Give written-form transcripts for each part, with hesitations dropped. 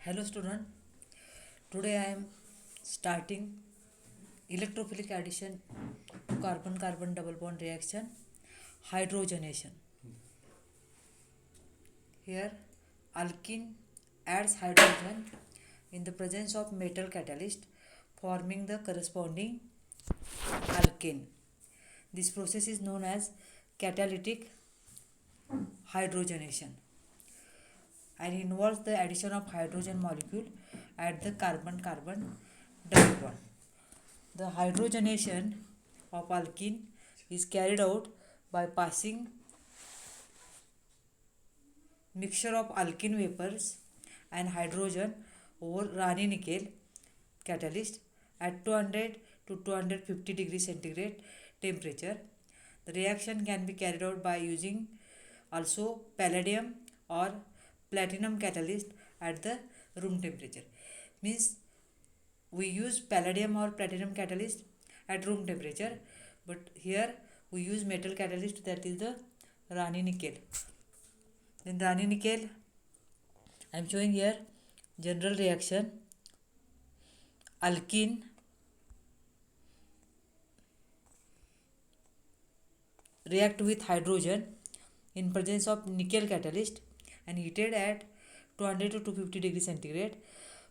Hello student, today I am starting electrophilic addition to carbon-carbon double bond reaction, hydrogenation. Here alkene adds hydrogen in the presence of metal catalyst forming the corresponding alkane. This process is known as catalytic hydrogenation and involves the addition of hydrogen molecule at the carbon-carbon double bond. The hydrogenation of alkene is carried out by passing mixture of alkene vapors and hydrogen over Rani nickel catalyst at 200 to 250 degrees centigrade temperature. The reaction can be carried out by using also palladium or platinum catalyst at the room temperature. Means we use palladium or platinum catalyst at room temperature, but here we use metal catalyst, that is the Rani nickel. Then Rani nickel, I am showing here general reaction. Alkene react with hydrogen in presence of nickel catalyst and heated at 200 to 250 degrees centigrade.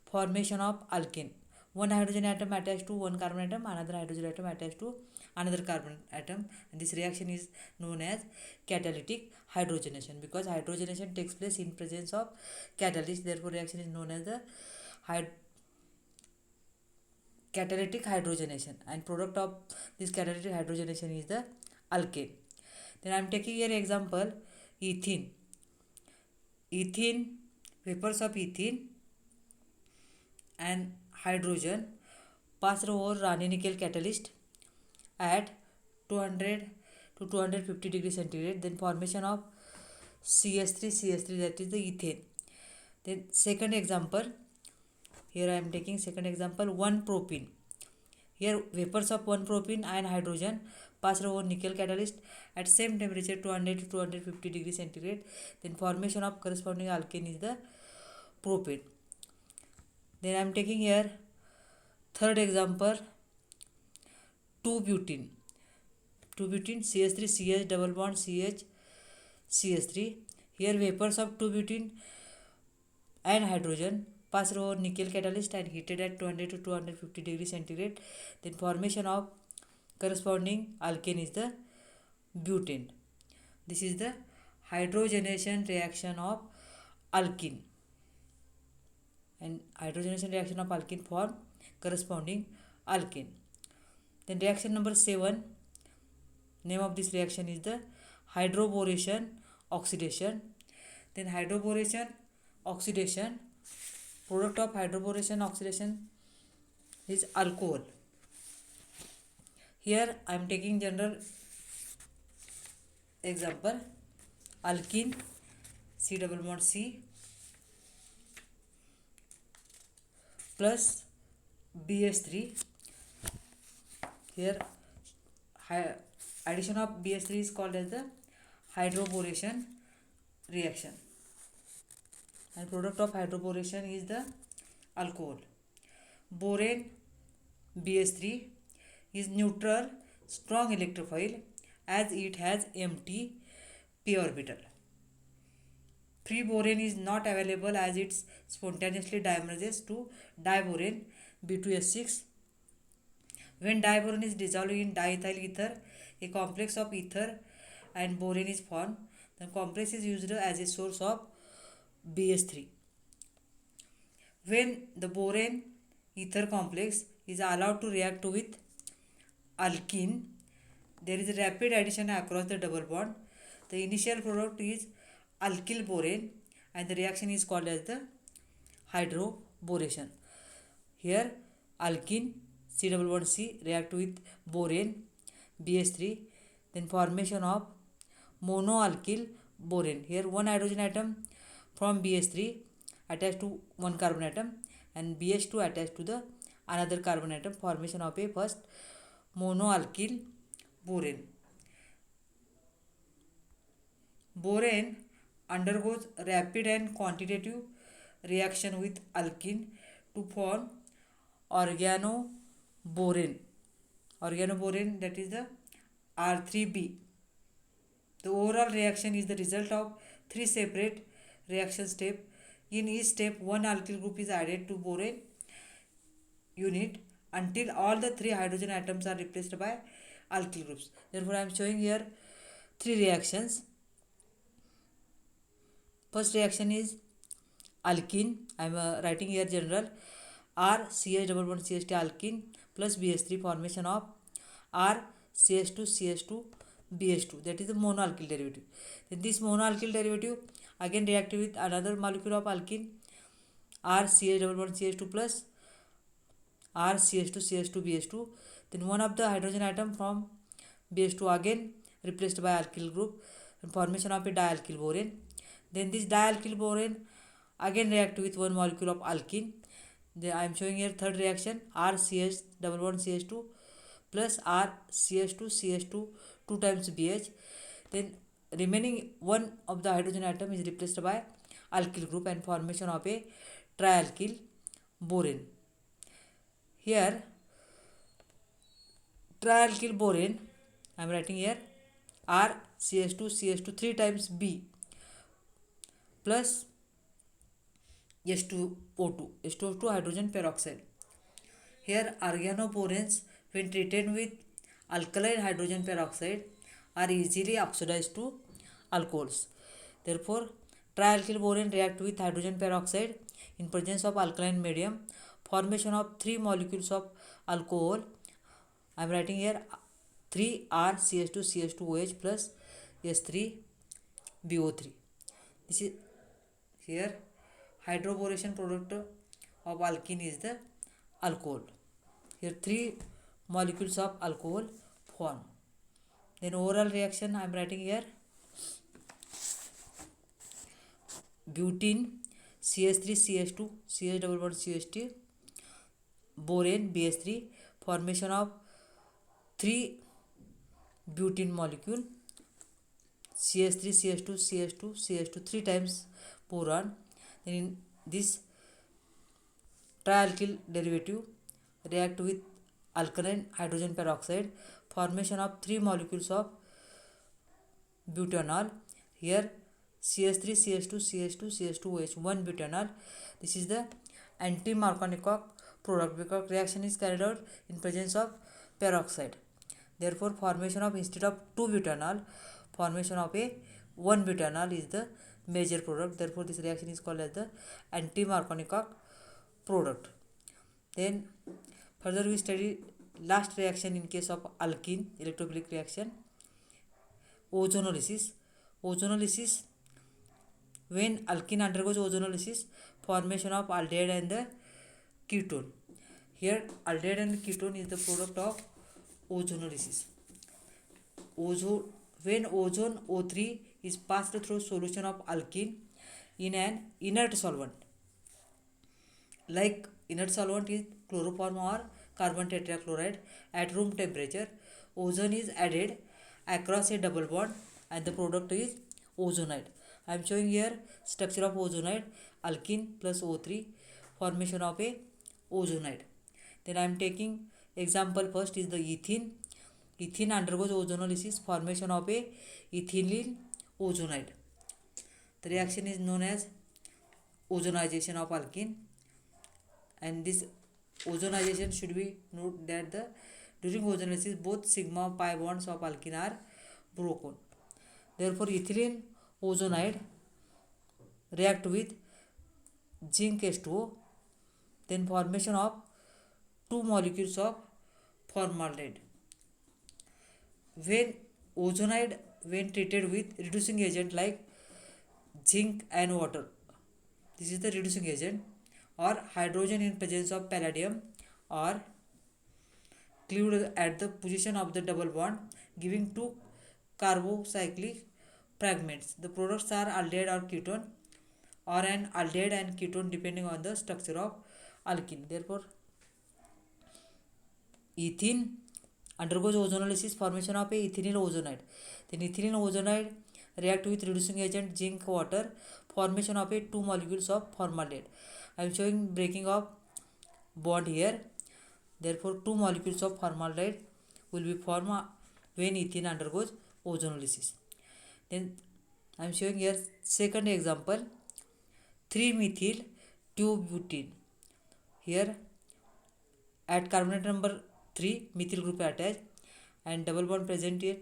Formation of alkene. One hydrogen atom attached to one carbon atom, another hydrogen atom attached to another carbon atom, and this reaction is known as catalytic hydrogenation because hydrogenation takes place in presence of catalyst. Therefore, reaction is known as the catalytic hydrogenation, and product of this catalytic hydrogenation is the alkane. Then I am taking here example ethene. Vapors of ethene and hydrogen passed over Rani nickel catalyst at 200 to 250 degrees centigrade. Then formation of CH3, that is the ethane. Then second example, here I am taking second example 1-propene. Here vapors of 1-propene and hydrogen passed over nickel catalyst at same temperature 200 to 250 degrees centigrade. Then formation of corresponding alkane is the propane. Then I am taking here third example 2-butene. CH3 CH double bond CH3. Here vapors of 2-butene and hydrogen passed over nickel catalyst and heated at 200 to 250 degrees centigrade. Then formation of corresponding alkane is the butane. This is the hydrogenation reaction of alkene, and hydrogenation reaction of alkene form corresponding alkane. Then reaction number 7, name of this reaction is the hydroboration oxidation. Then hydroboration oxidation, product of hydroboration oxidation is alcohol. Here I am taking general example alkene C double bond C plus BH3. Here addition of BH3 is called as the hydroboration reaction, and product of hydroboration is the alcohol. Borane BH3 is neutral strong electrophile as it has empty p orbital. Free borane is not available as it spontaneously dimerizes to diborane B2S6. When diborane is dissolved in diethyl ether, a complex of ether and borane is formed. The complex is used as a source of BH3. When the borane ether complex is allowed to react with alkene, there is a rapid addition across the double bond. The initial product is alkyl borane and the reaction is called as the hydroboration. Here alkene C double bond C react with borane BH3, then formation of monoalkyl borane. Here one hydrogen atom from BH3 attached to one carbon atom and BH2 attached to the another carbon atom, formation of a first monoalkyl borane. Borane undergoes rapid and quantitative reaction with alkene to form organoborane. Organoborane, that is the R3B. The overall reaction is the result of three separate reaction steps. In each step, one alkyl group is added to borane unit until all the three hydrogen atoms are replaced by alkyl groups. Therefore, I am showing here three reactions. First reaction is alkene. I am writing here general RCH double bond CH2 alkene plus BH3 formation of RCH2 BH2, that is the monoalkyl derivative. Then this monoalkyl derivative again reacted with another molecule of alkene RCH double bond CH2 plus RCH2 BH2. Then one of the hydrogen atom from BH2 again replaced by alkyl group and formation of a dialkyl borane. Then this dialkyl borane again react with one molecule of alkene. Then I am showing here third reaction RCH double bond CH2 plus RCH2 2 times BH. Then remaining one of the hydrogen atom is replaced by alkyl group and formation of a trialkyl borane. Here trialkyl borane, I am writing here RCH2 3 times B plus H2O2 hydrogen peroxide. Here organoboranes when treated with alkaline hydrogen peroxide are easily oxidized to alcohols. Therefore, trialkyl borane react with hydrogen peroxide in presence of alkaline medium. Formation of three molecules of alcohol. I am writing here 3RCH2CH2OH plus S3BO3. This is here hydroboration product of alkene is the alcohol. Here three molecules of alcohol form. Then overall reaction I am writing here butene CH3CH2 CH double bond CH2 borane BH3 formation of three butene molecule CH3CH2 3 times boron. Then in this trialkyl derivative react with alkaline hydrogen peroxide formation of three molecules of butanol. Here CH2OH 1 butanol. This is the anti-Markovnikov product because reaction is carried out in presence of peroxide. Therefore, formation of instead of 2 butanol, formation of a 1 butanol is the major product. Therefore, this reaction is called as the anti-Markovnikov product. Then further we study last reaction in case of alkene electrophilic reaction, ozonolysis. Ozonolysis, when alkene undergoes ozonolysis, formation of aldehyde and the ketone. Here aldehyde and ketone is the product of ozonolysis. When ozone O3 is passed through solution of alkene in an inert solvent, like inert solvent is chloroform or carbon tetrachloride, at room temperature, ozone is added across a double bond and the product is ozonide. I am showing here structure of ozonide, alkene plus O3, formation of a ozonide. Then I am taking example first is the ethene. Ethene undergoes ozonolysis, formation of a ethylene ozonide. The reaction is known as ozonization of alkene, and this ozonization should be note that during ozonolysis both sigma pi bonds of alkene are broken. Therefore, ethylene ozonide react with zinc H2O, then formation of two molecules of formaldehyde. When ozonide when treated with reducing agent like zinc and water, this is the reducing agent, or hydrogen in presence of palladium or cleaved at the position of the double bond, giving two carbocyclic fragments. The products are aldehyde or ketone, or an aldehyde and ketone depending on the structure of alkene. Therefore, ethene undergoes ozonolysis, formation of a ethynyl ozonide. Then ethynyl ozonide react with reducing agent zinc water, formation of a two molecules of formaldehyde. I am showing breaking of bond here. Therefore, two molecules of formaldehyde will be formed when ethene undergoes ozonolysis. Then I am showing here second example, 3-methyl 2-butene. Here at carbonate number 3, methyl group attached and double bond present here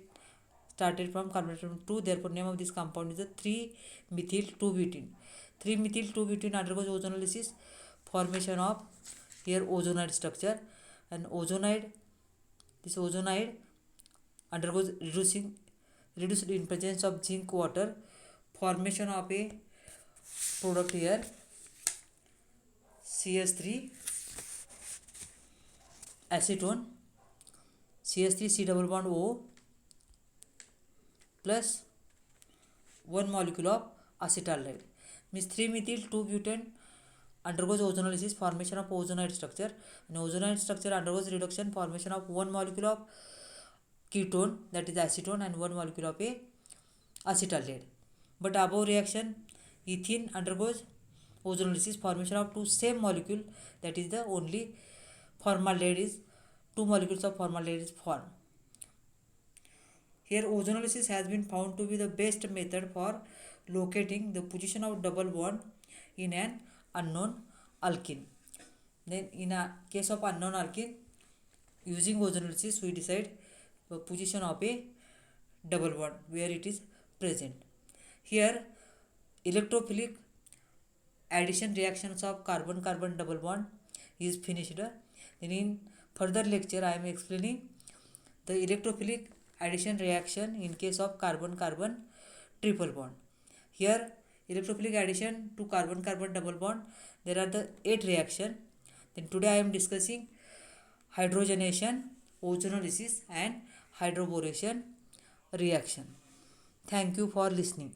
started from carbonate number 2. Therefore, name of this compound is the 3-methyl 2-butene. 3-methyl 2-butene undergoes ozonolysis, formation of here ozonide structure, and this ozonide undergoes reduced in presence of zinc water, formation of a product here CH3 acetone, CH3 C double bond O plus one molecule of acetaldehyde. Means 3-methyl 2-butane undergoes ozonolysis, formation of ozonide structure, and ozonide structure undergoes reduction, formation of one molecule of ketone, that is acetone, and one molecule of a acetaldehyde. But above reaction, ethene undergoes ozonolysis, formation of two same molecule, that is the only formaldehyde is two molecules of formaldehyde is formed. Here ozonolysis has been found to be the best method for locating the position of double bond in an unknown alkene. Then in a case of unknown alkene, using ozonolysis we decide the position of a double bond where it is present. Here electrophilic addition reactions of carbon-carbon double bond is finished. Then in further lecture I am explaining the electrophilic addition reaction in case of carbon-carbon triple bond. Here electrophilic addition to carbon-carbon double bond, there are the 8 reaction. Then today I am discussing hydrogenation, ozonolysis and hydroboration reaction. Thank you for listening.